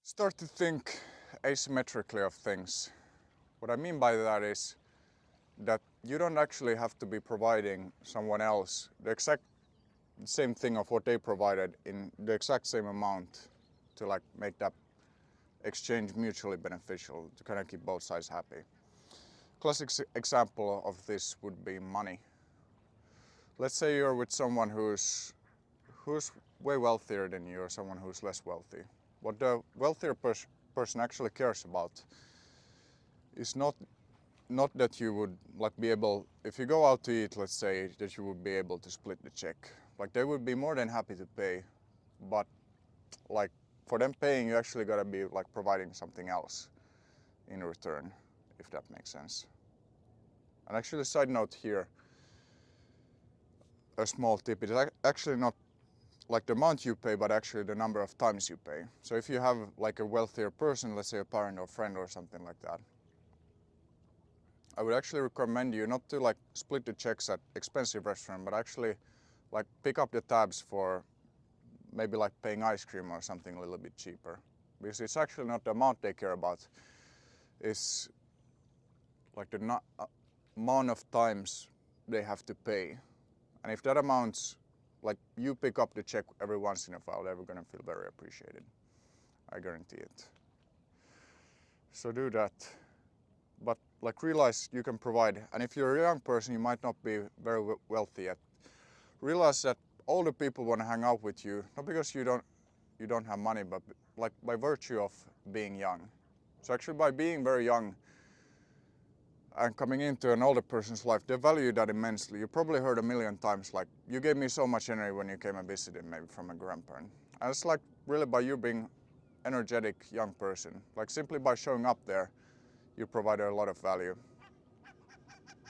Start to think asymmetrically of things. What I mean by that is that you don't actually have to be providing someone else the exact same thing of what they provided in the exact same amount to like make that exchange mutually beneficial, to kind of keep both sides happy. Classic example of this would be money. Let's say you're with someone who's way wealthier than you, or someone who's less wealthy. What the wealthier person actually cares about is not that you would like be able, if you go out to eat, let's say, that you would be able to split the check. Like they would be more than happy to pay, but like for them paying, you actually gotta be like providing something else in return, if that makes sense. And actually, side note here, a small tip, it is actually not like the amount you pay, but actually the number of times you pay. So if you have like a wealthier person, let's say a parent or friend or something like that, I would actually recommend you not to like split the checks at expensive restaurant, but actually like pick up the tabs for maybe like paying ice cream or something a little bit cheaper. Because it's actually not the amount they care about, it's like the amount of times they have to pay. And if that amounts, like you pick up the check every once in a while, they're gonna feel very appreciated. I guarantee it. So do that. But like realize you can provide, and if you're a young person, you might not be very wealthy yet. Realize that older people want to hang out with you, not because you don't have money, but like by virtue of being young. So actually by being very young and coming into an older person's life, they value that immensely. You probably heard a million times like, you gave me so much energy when you came and visited, maybe from a grandparent. And it's like really by you being energetic young person, like simply by showing up there, you provide a lot of value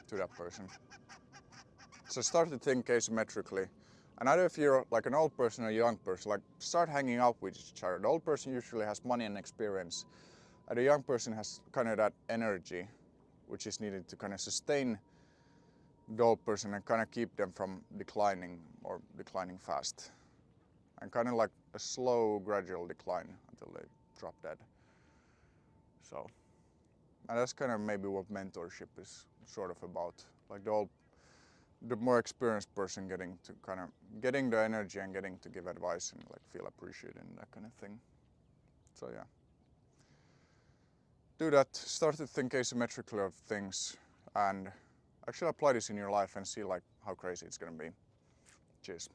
to that person. So start to think asymmetrically. And either if you're like an old person or a young person, like start hanging out with each other. The old person usually has money and experience, and the young person has kind of that energy, which is needed to kind of sustain the old person and kind of keep them from declining or declining fast. And kind of like a slow, gradual decline until they drop dead. So, and that's kind of maybe what mentorship is sort of about. Like the more experienced person getting the energy and getting to give advice and like feel appreciated and that kind of thing. So yeah. Do that, start to think asymmetrically of things and actually apply this in your life and see like how crazy it's gonna be. Cheers.